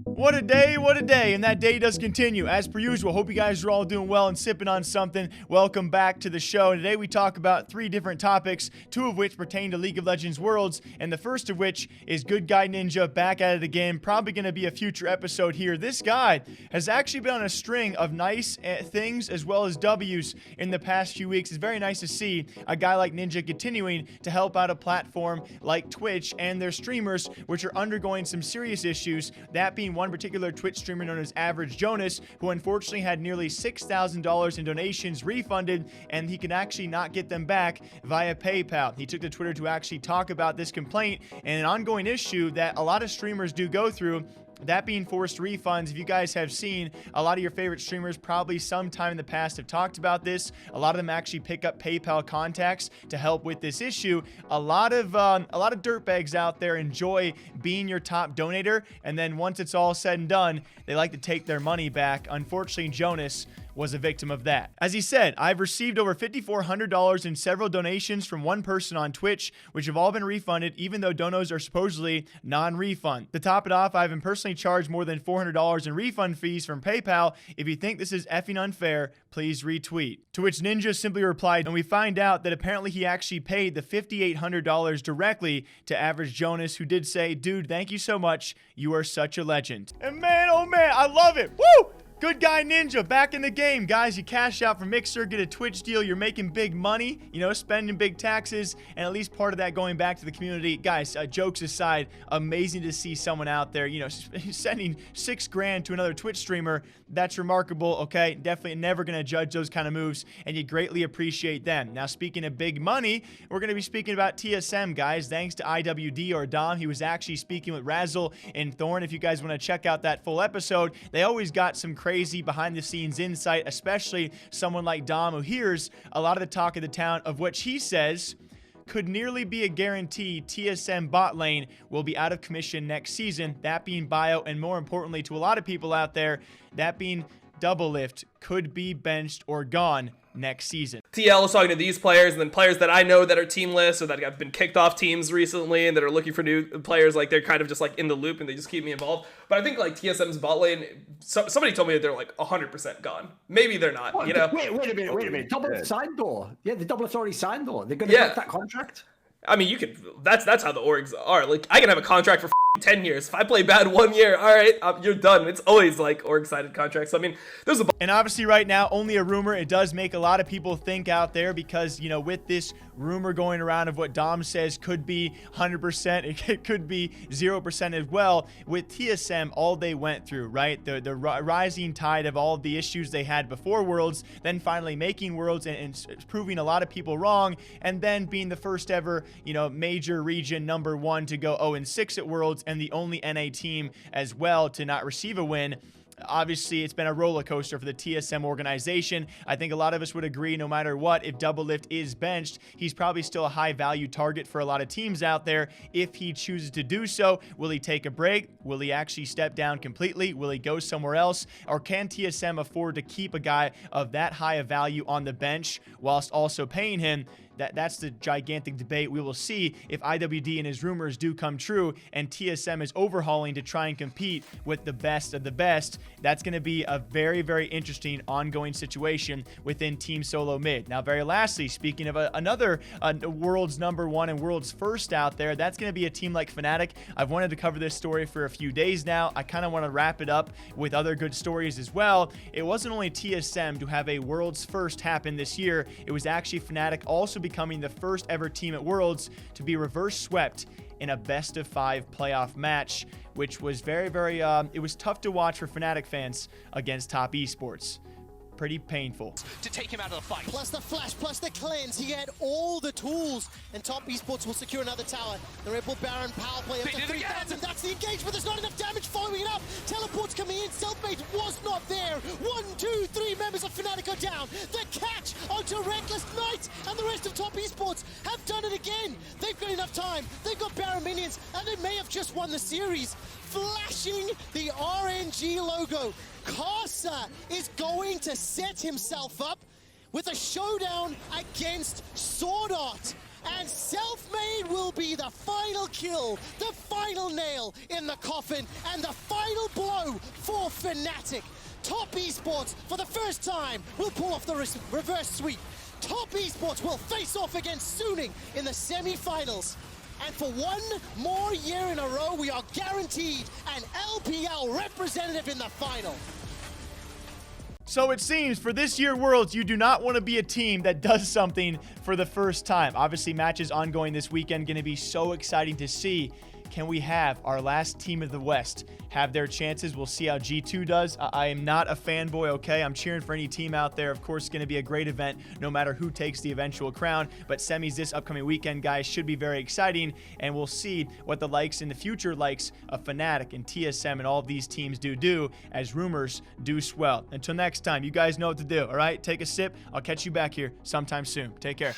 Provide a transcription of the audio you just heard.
What a day, and that day does continue. As per usual, hope you guys are all doing well and sipping on something. Welcome back to the show. Today we talk about 3 different topics, 2 of which pertain to League of Legends Worlds, and the first of which is Good Guy Ninja back at it again. Probably going to be a future episode here. This guy has actually been on a string of nice things as well as W's in the past few weeks. It's very nice to see a guy like Ninja continuing to help out a platform like Twitch and their streamers, which are undergoing some serious issues, that being one particular Twitch streamer known as Average Jonas, who unfortunately had nearly $6,000 in donations refunded, and he can actually not get them back via PayPal. He took to Twitter to actually talk about this complaint and an ongoing issue that a lot of streamers do go through, that being forced refunds. If you guys have seen, a lot of your favorite streamers probably sometime in the past have talked about this. A lot of them actually pick up PayPal contacts to help with this issue. A lot of dirtbags out there enjoy being your top donator, and then once it's all said and done, they like to take their money back. Unfortunately, Jonas was a victim of that. As he said, I've received over $5,400 in several donations from one person on Twitch, which have all been refunded, even though donos are supposedly non-refund. To top it off, I've been personally charged more than $400 in refund fees from PayPal. If you think this is effing unfair, please retweet. To which Ninja simply replied, and we find out that apparently he actually paid the $5,800 directly to Average Jonas, who did say, dude, thank you so much. You are such a legend. And man, oh man, I love it. Woo! Good Guy Ninja back in the game. Guys, you cash out from Mixer, get a Twitch deal, you're making big money, you know, spending big taxes, and at least part of that going back to the community. Guys, jokes aside, amazing to see someone out there, you know, sending $6,000 to another Twitch streamer. That's remarkable, okay? Definitely never going to judge those kind of moves, and you greatly appreciate them. Now, speaking of big money, we're going to be speaking about TSM, guys. Thanks to IWD or Dom. He was actually speaking with Razzle and Thorn. If you guys want to check out that full episode, they always got some crazy behind-the-scenes insight, especially someone like Dom, who hears a lot of the talk of the town, of which he says could nearly be a guarantee TSM bot lane will be out of commission next season, that being Bio, and more importantly to a lot of people out there, that being Doublelift could be benched or gone next season. TL was talking to these players, and then players that I know that are teamless or that have been kicked off teams recently and that are looking for new players, like they're kind of just like in the loop and they just keep me involved. But I think like TSM's bot lane, somebody told me that they're like 100% gone. Maybe they're not, what, you know? Wait a minute. Doublelift signed though. Yeah, the Doublelift already signed though. They're going to get that contract. I mean, you could, that's how the orgs are. Like, I can have a contract for 10 years. If I play bad 1 year, all right, you're done. It's always like org-sided contracts. So, I mean, there's a... And obviously right now, only a rumor. It does make a lot of people think out there because, you know, with this rumor going around of what Dom says could be 100%, it could be 0% as well. With TSM, all they went through, right? The rising tide of all of the issues they had before Worlds, then finally making Worlds and proving a lot of people wrong, and then being the first ever, you know, major region #1 to go 0-6 at Worlds, and the only NA team as well to not receive a win. Obviously, it's been a roller coaster for the TSM organization. I think a lot of us would agree, no matter what, if Doublelift is benched, he's probably still a high-value target for a lot of teams out there. If he chooses to do so, will he take a break? Will he actually step down completely? Will he go somewhere else? Or can TSM afford to keep a guy of that high a value on the bench whilst also paying him? That's the gigantic debate. We will see if IWD and his rumors do come true and TSM is overhauling to try and compete with the best of the best. That's going to be a very, very interesting ongoing situation within Team Solo Mid. Now, very lastly, speaking of another World's #1 and World's first out there, that's going to be a team like Fnatic. I've wanted to cover this story for a few days now. I kind of want to wrap it up with other good stories as well. It wasn't only TSM to have a World's first happen this year. It was actually Fnatic also becoming the first ever team at Worlds to be reverse swept in a best-of-5 playoff match, which was very, very, it was tough to watch for Fnatic fans against Top Esports. Pretty painful. To take him out of the fight. Plus the flash, plus the cleanse, he had all the tools, and Top Esports will secure another tower. The Red Bull Baron power play up to 3,000. That's the engage, but there's not enough damage following it up. Teleports coming in, Stealthbait was not there. 1, 2, 3 members of Fnatic are down. The catch onto Reckless Knight, and the rest of Top Esports have done it again. They've got enough time. They've got Baron minions, and they may have just won the series. Flashing the RNG logo. Karsa is going to set himself up with a showdown against Sword Art. and Self-Made will be the final kill, the final nail in the coffin, and the final blow for Fnatic. Top Esports, for the first time, will pull off the reverse sweep. Top Esports will face off against Suning in the semi-finals. And for one more year in a row, we are guaranteed an LPL representative in the final. So it seems for this year Worlds, you do not want to be a team that does something for the first time. Obviously, matches ongoing this weekend, going to be so exciting to see. Can we have our last team of the West have their chances? We'll see how G2 does. I am not a fanboy, okay? I'm cheering for any team out there. Of course, it's going to be a great event no matter who takes the eventual crown. But semis this upcoming weekend, guys, should be very exciting. And we'll see what the likes in the future likes of Fnatic and TSM and all of these teams do as rumors do swell. Until next time, you guys know what to do, all right? Take a sip. I'll catch you back here sometime soon. Take care.